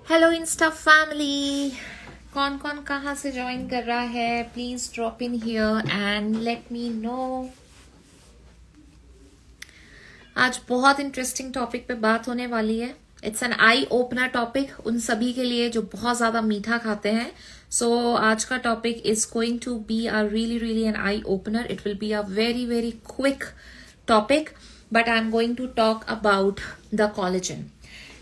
Hello Insta family, कौन कौन कहाँ से ज्वाइन कर रहा है? Please drop in here and let me know. आज बहुत इंटरेस्टिंग टॉपिक पे बात होने वाली है। It's an eye opener topic उन सभी के लिए जो बहुत ज्यादा मीठा खाते हैं। सो आज का topic is going to be a really an eye opener. It will be a very quick topic, but I am going to talk about the collagen.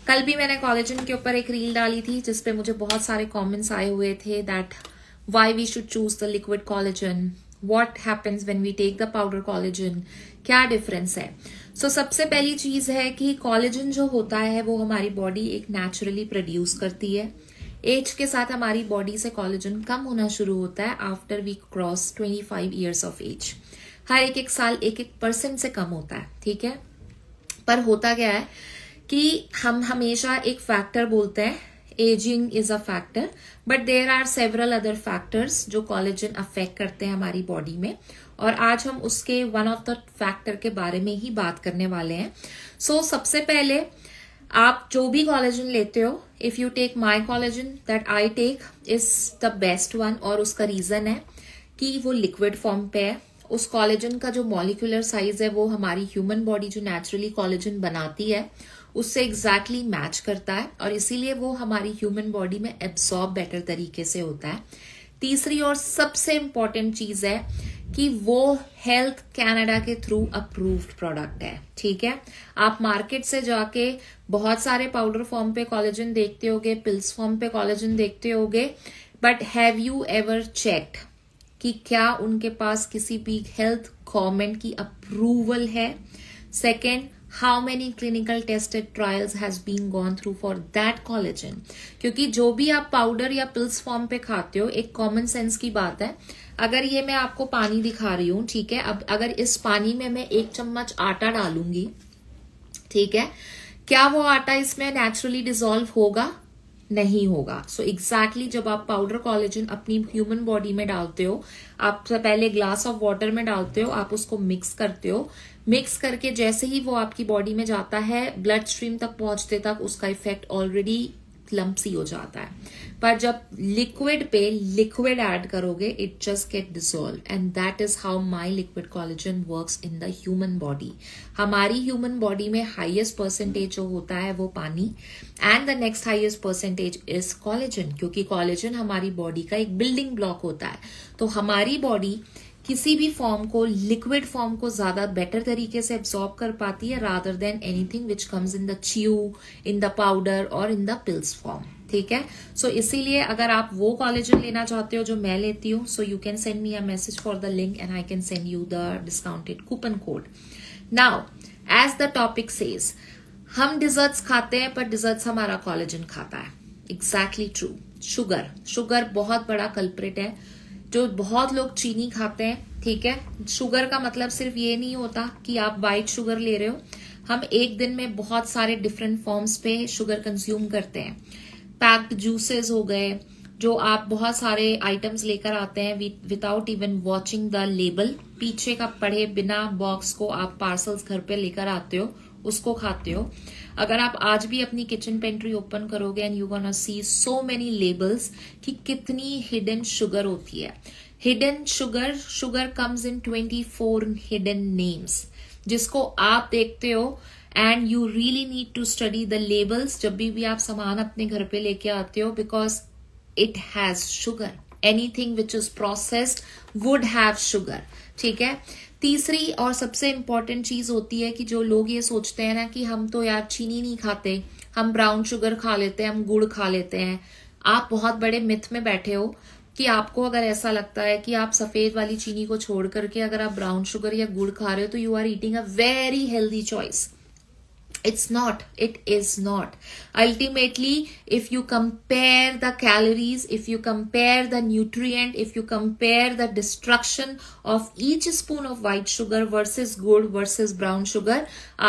कल भी मैंने कोलेजन के ऊपर एक रील डाली थी जिसपे मुझे बहुत सारे कमेंट्स आए हुए थे that why we should choose the liquid collagen, what happens when we take the powder collagen, क्या डिफरेंस है। सो सबसे पहली चीज है कि कोलेजन जो होता है वो हमारी बॉडी एक नेचुरली प्रोड्यूस करती है। एज के साथ हमारी बॉडी से कोलेजन कम होना शुरू होता है after we cross 25 years of age. हर एक साल 1% से कम होता है, ठीक है। पर होता क्या है कि हम हमेशा एक फैक्टर बोलते हैं, ageing is a factor, but there are several other factors जो कोलेजन अफेक्ट करते हैं हमारी बॉडी में, और आज हम उसके वन ऑफ द फैक्टर के बारे में ही बात करने वाले हैं। सो सबसे पहले आप जो भी कोलेजन लेते हो, if you take my collagen that I take is the best one, और उसका रीजन है कि वो लिक्विड फॉर्म पे है। उस कोलेजन का जो मॉलिक्यूलर साइज है वो हमारी ह्यूमन बॉडी जो नेचुरली कोलेजन बनाती है उससे एग्जैक्टली मैच करता है, और इसीलिए वो हमारी ह्यूमन बॉडी में एब्सॉर्ब बेटर तरीके से होता है। तीसरी और सबसे इंपॉर्टेंट चीज है कि वो हेल्थ कनाडा के थ्रू अप्रूव्ड प्रोडक्ट है, ठीक है। आप मार्केट से जाके बहुत सारे पाउडर फॉर्म पे कोलेजन देखते होगे, पिल्स फॉर्म पे कोलेजन देखते होगे, but have you ever checked कि क्या उनके पास किसी भी हेल्थ गवर्नमेंट की अप्रूवल है? Second, how many clinical tested trials has been gone through for that collagen? क्योंकि जो भी आप पाउडर या पिल्स फॉर्म पे खाते हो, एक कॉमन सेंस की बात है। अगर ये मैं आपको पानी दिखा रही हूं, ठीक है, अब अगर इस पानी में मैं 1 चम्मच आटा डालूंगी, ठीक है, क्या वो आटा इसमें नेचुरली डिसॉल्व होगा? नहीं होगा। सो एग्जैक्टली जब आप पाउडर कोलेजन अपनी ह्यूमन बॉडी में डालते हो, आप पहले ग्लास ऑफ वाटर में डालते हो, आप उसको मिक्स करते हो, मिक्स करके जैसे ही वो आपकी बॉडी में जाता है, ब्लड स्ट्रीम तक पहुंचते तक उसका इफेक्ट ऑलरेडी लम्पसी हो जाता है। पर जब लिक्विड पे लिक्विड ऐड करोगे, it just get dissolve, and that is how my liquid collagen works in the human body. हमारी ह्यूमन बॉडी में हाईएस्ट परसेंटेज जो होता है वो पानी, and the next highest percentage is collagen, क्योंकि कोलेजन हमारी बॉडी का एक बिल्डिंग ब्लॉक होता है। तो हमारी बॉडी किसी भी फॉर्म को, लिक्विड फॉर्म को ज्यादा बेटर तरीके से एब्सॉर्ब कर पाती है rather than anything which comes in the chew, in the powder और इन द पिल्स फॉर्म, ठीक है। सो इसीलिए अगर आप वो कोलेजन लेना चाहते हो जो मैं लेती हूँ, so you can send me a message for the link and I can send you the discounted coupon code. Now as the topic says, हम डिजर्ट्स खाते हैं पर डिजर्ट्स हमारा कोलेजन खाता है। Exactly true. शुगर बहुत बड़ा कल्प्रिट है। जो बहुत लोग चीनी खाते हैं, ठीक है, शुगर का मतलब सिर्फ ये नहीं होता कि आप व्हाइट शुगर ले रहे हो। हम एक दिन में बहुत सारे डिफरेंट फॉर्म्स पे शुगर कंज्यूम करते हैं। पैक्ड जूसेस हो गए, जो आप बहुत सारे आइटम्स लेकर आते हैं without even watching the label, पीछे का पढ़े बिना बॉक्स को आप पार्सल्स घर पे लेकर आते हो, उसको खाते हो। अगर आप आज भी अपनी किचन पेंट्री ओपन करोगे and you gonna see so many labels कि कितनी हिडन शुगर होती है। Hidden sugar comes in 24 hidden names, जिसको आप देखते हो, and you really need to study the labels जब भी आप सामान अपने घर पे लेके आते हो, because it has sugar. Anything which is processed would have sugar, ठीक है। तीसरी और सबसे इंपॉर्टेंट चीज होती है कि जो लोग ये सोचते हैं ना कि हम तो यार चीनी नहीं खाते, हम ब्राउन शुगर खा लेते हैं, हम गुड़ खा लेते हैं। आप बहुत बड़े मिथ में बैठे हो कि आपको अगर ऐसा लगता है कि आप सफेद वाली चीनी को छोड़ करके अगर आप ब्राउन शुगर या गुड़ खा रहे हो तो you are eating a very healthy choice. It's not. It is not. Ultimately, if you compare the calories, if you compare the nutrient, if you compare the destruction of each spoon of white sugar versus good versus brown sugar,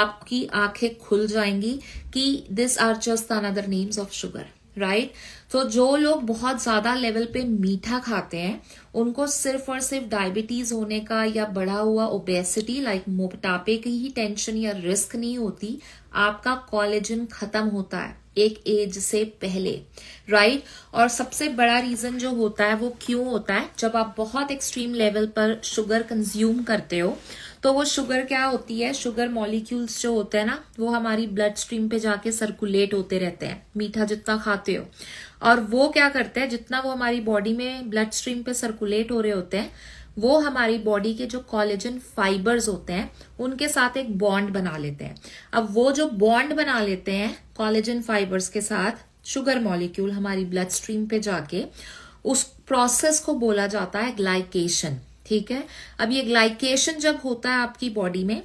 आपकी आंखें खुल जाएंगी कि these are just another names of sugar, right. तो जो लोग बहुत ज्यादा लेवल पे मीठा खाते हैं उनको सिर्फ और सिर्फ डायबिटीज होने का या बढ़ा हुआ ओबेसिटी लाइक मोटापे की ही टेंशन या रिस्क नहीं होती, आपका कोलेजन खत्म होता है एक एज से पहले, राइट। और सबसे बड़ा रीजन जो होता है वो क्यों होता है, जब आप बहुत एक्सट्रीम लेवल पर शुगर कंज्यूम करते हो तो वो शुगर क्या होती है, शुगर मॉलिक्यूल्स जो होते हैं ना वो हमारी ब्लड स्ट्रीम पे जाके सर्कुलेट होते रहते हैं मीठा जितना खाते हो, और वो क्या करते हैं जितना वो हमारी बॉडी में ब्लड स्ट्रीम पे सर्कुलेट हो रहे होते हैं वो हमारी बॉडी के जो कोलेजन फाइबर्स होते हैं उनके साथ एक बॉन्ड बना लेते हैं। अब वो जो बॉन्ड बना लेते हैं कोलेजन फाइबर्स के साथ शुगर मॉलिक्यूल हमारी ब्लड स्ट्रीम पे जाके, उस प्रोसेस को बोला जाता है ग्लाइकेशन, ठीक है। अब ये ग्लाइकेशन जब होता है आपकी बॉडी में,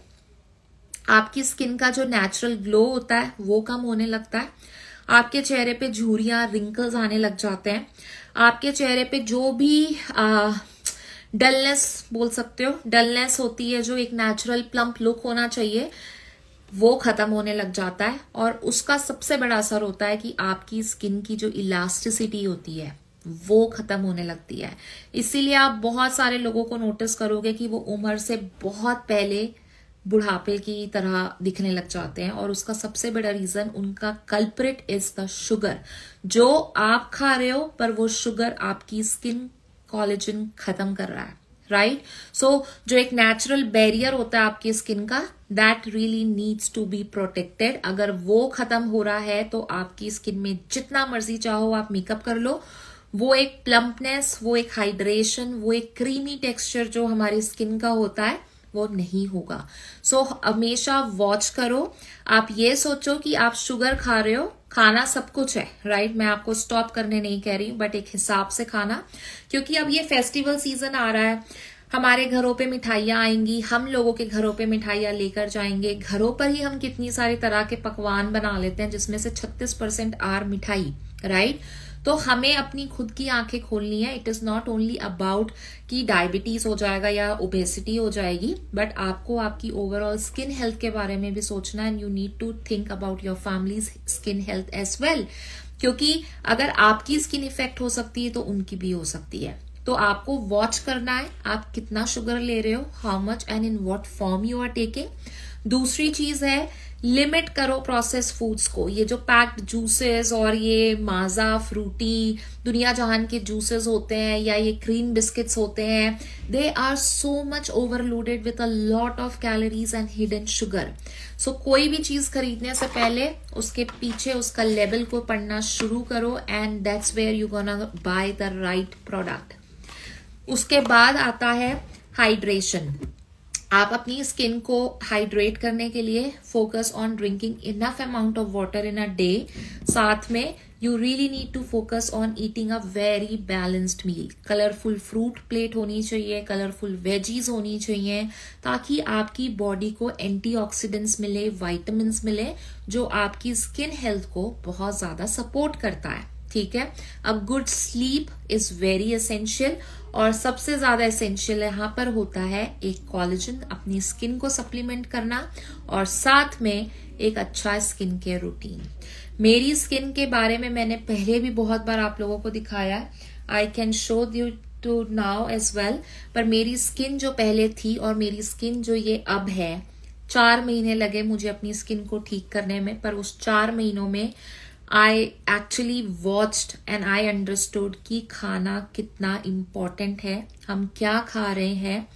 आपकी स्किन का जो नेचुरल ग्लो होता है वो कम होने लगता है, आपके चेहरे पे झुर्रियां रिंकल्स आने लग जाते हैं, आपके चेहरे पे जो भी डलनेस बोल सकते हो, डलनेस होती है जो एक नेचुरल प्लम्प लुक होना चाहिए वो खत्म होने लग जाता है। और उसका सबसे बड़ा असर होता है कि आपकी स्किन की जो इलास्टिसिटी होती है वो खत्म होने लगती है। इसीलिए आप बहुत सारे लोगों को नोटिस करोगे कि वो उम्र से बहुत पहले बुढ़ापे की तरह दिखने लग जाते हैं, और उसका सबसे बड़ा रीजन उनका कल्प्रिट इज द शुगर जो आप खा रहे हो, पर वो शुगर आपकी स्किन कोलेजन खत्म कर रहा है, राइट। सो जो एक नेचुरल बैरियर होता है आपकी स्किन का, that really needs to be protected. अगर वो खत्म हो रहा है तो आपकी स्किन में जितना मर्जी चाहो आप मेकअप कर लो, वो एक प्लम्पनेस, वो एक हाइड्रेशन, वो एक क्रीमी टेक्सचर जो हमारी स्किन का होता है वो नहीं होगा। सो हमेशा वॉच करो। आप ये सोचो कि आप शुगर खा रहे हो, खाना सब कुछ है, राइट। मैं आपको स्टॉप करने नहीं कह रही हूं, बट एक हिसाब से खाना, क्योंकि अब ये फेस्टिवल सीजन आ रहा है, हमारे घरों पे मिठाइयां आएंगी, हम लोगों के घरों पे मिठाइयां लेकर जाएंगे। घरों पर ही हम कितनी सारी तरह के पकवान बना लेते हैं जिसमें से 36% आर मिठाई, राइट। तो हमें अपनी खुद की आंखें खोलनी है। It is not only about कि डायबिटीज हो जाएगा या ओबेसिटी हो जाएगी, बट आपको आपकी ओवरऑल स्किन हेल्थ के बारे में भी सोचना, and you need to think about your family's skin health as well, क्योंकि अगर आपकी स्किन इफेक्ट हो सकती है तो उनकी भी हो सकती है। तो आपको वॉच करना है आप कितना शुगर ले रहे हो, how much and in what form you are taking. दूसरी चीज है लिमिट करो प्रोसेस फूड्स को। ये जो पैक्ड जूसेस और ये माजा, फ्रूटी, दुनिया जहान के जूसेस होते हैं या ये क्रीम बिस्किट्स होते हैं, they are so much overloaded with a lot of calories and hidden sugar. So कोई भी चीज खरीदने से पहले उसके पीछे उसका लेबल को पढ़ना शुरू करो, and that's where you gonna buy the right product. उसके बाद आता है हाइड्रेशन। आप अपनी स्किन को हाइड्रेट करने के लिए focus on drinking enough amount of water in a day. साथ में you really need to focus on eating a very balanced meal. Colourful fruit plate होनी चाहिए, कलरफुल वेजीज होनी चाहिए, ताकि आपकी बॉडी को एंटीऑक्सीडेंट्स मिले, विटामिन्स मिले, जो आपकी स्किन हेल्थ को बहुत ज्यादा सपोर्ट करता है, ठीक है। अब good sleep is very essential, और सबसे ज्यादा एसेंशियल यहाँ पर होता है एक कोलेजन, अपनी स्किन को सप्लीमेंट करना, और साथ में एक अच्छा स्किन केयर रूटीन। मेरी स्किन के बारे में मैंने पहले भी बहुत बार आप लोगों को दिखाया है, I can show you too now as well. पर मेरी स्किन जो पहले थी और मेरी स्किन जो ये अब है, 4 महीने लगे मुझे अपनी स्किन को ठीक करने में, पर उस 4 महीनों में I actually watched and I understood कि खाना कितना important है, हम क्या खा रहे हैं,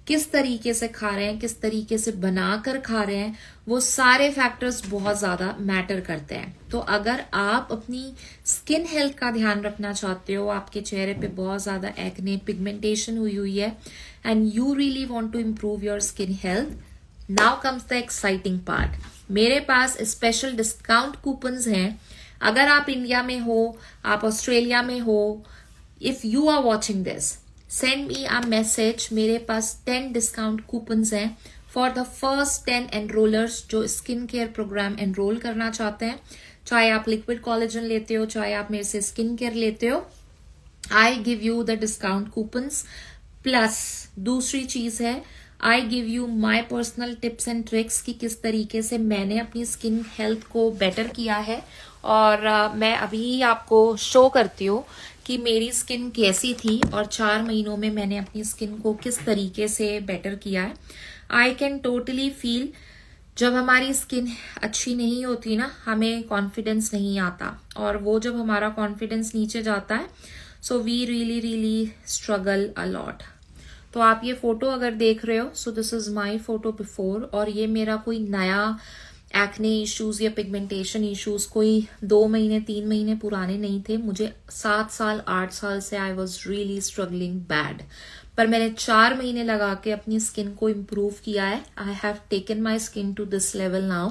किस तरीके से खा रहे हैं, किस तरीके से बनाकर खा रहे हैं, वो सारे फैक्टर्स बहुत ज्यादा मैटर करते हैं। तो अगर आप अपनी स्किन हेल्थ का ध्यान रखना चाहते हो, आपके चेहरे पे बहुत ज्यादा एक्ने, पिगमेंटेशन हुई है, and you really want to improve your skin health, now comes the exciting part. मेरे पास स्पेशल डिस्काउंट कूपन्स हैं। अगर आप इंडिया में हो, आप ऑस्ट्रेलिया में हो, if you are watching this, send me a message. मेरे पास 10 डिस्काउंट कूपन्स हैं फॉर द फर्स्ट 10 एनरोलर्स जो स्किन केयर प्रोग्राम एनरोल करना चाहते हैं। चाहे आप लिक्विड कोलेजन लेते हो, चाहे आप मेरे से स्किन केयर लेते हो, I give you the discount coupons. Plus दूसरी चीज है, I give you my personal tips and tricks कि किस तरीके से मैंने अपनी स्किन हेल्थ को बेटर किया है। और मैं अभी आपको शो करती हूँ कि मेरी स्किन कैसी थी और 4 महीनों में मैंने अपनी स्किन को किस तरीके से बेटर किया है। आई कैन टोटली फील जब हमारी स्किन अच्छी नहीं होती ना, हमें कॉन्फिडेंस नहीं आता, और वो जब हमारा कॉन्फिडेंस नीचे जाता है so we really struggle a lot. तो आप ये फोटो अगर देख रहे हो, so this is my photo before, और ये मेरा कोई नया एक्ने इश्यूज या पिगमेंटेशन इश्यूज कोई 2 महीने 3 महीने पुराने नहीं थे। मुझे 7 साल 8 साल से I was really struggling bad, पर मैंने 4 महीने लगा के अपनी स्किन को इम्प्रूव किया है। I have taken my skin to this level now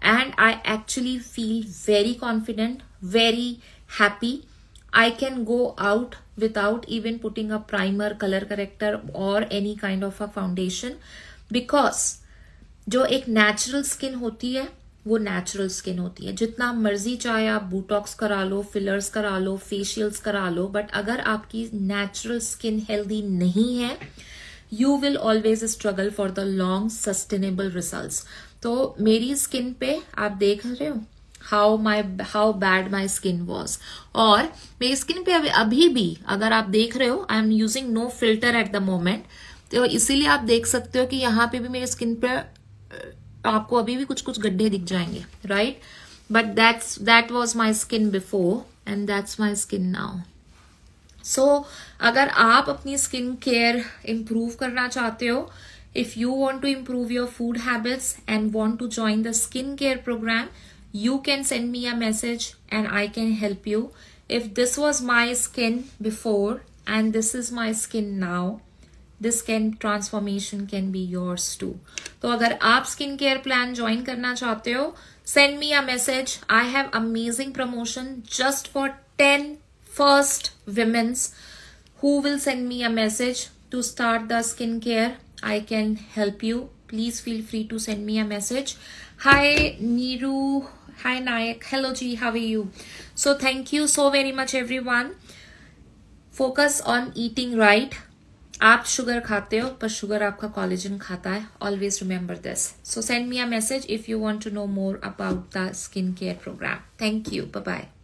and I actually feel very confident, very happy. I can go out without even putting a primer, color corrector or any kind of a foundation, because जो एक natural skin होती है वो natural skin होती है। जितना मर्जी चाहे आप बोटॉक्स करा लो, फिलर्स करा लो, फेशियल्स करा लो, बट अगर आपकी नेचुरल स्किन हेल्दी नहीं है, you will always struggle for the long sustainable results. तो मेरी स्किन पे आप देख रहे हो how bad my skin was, और मेरी स्किन पे अभी भी अगर आप देख रहे हो, I am using no filter at the moment, तो इसीलिए आप देख सकते हो कि यहाँ पे भी मेरी स्किन पे आपको अभी भी कुछ कुछ गड्ढे दिख जाएंगे, right? But that was my skin before and that's my skin now. So अगर आप अपनी स्किन केयर इंप्रूव करना चाहते हो, if you want to improve your food habits and want to join the skincare program, you can send me a message and I can help you. If this was my skin before and this is my skin now, this transformation can be yours too. तो अगर आप skin care plan join करना चाहते हो, send me a message. I have amazing promotion just for 10 first women's who will send me a message to start the skin care. I can help you. Please feel free to send me a message. Hi Neeru. Hi Nayak. Hello Ji. How are you? So thank you so very much everyone. Focus on eating right. आप sugar खाते हो पर sugar आपका collagen खाता है. Always remember this. So send me a message if you want to know more about the skincare program. Thank you. Bye bye.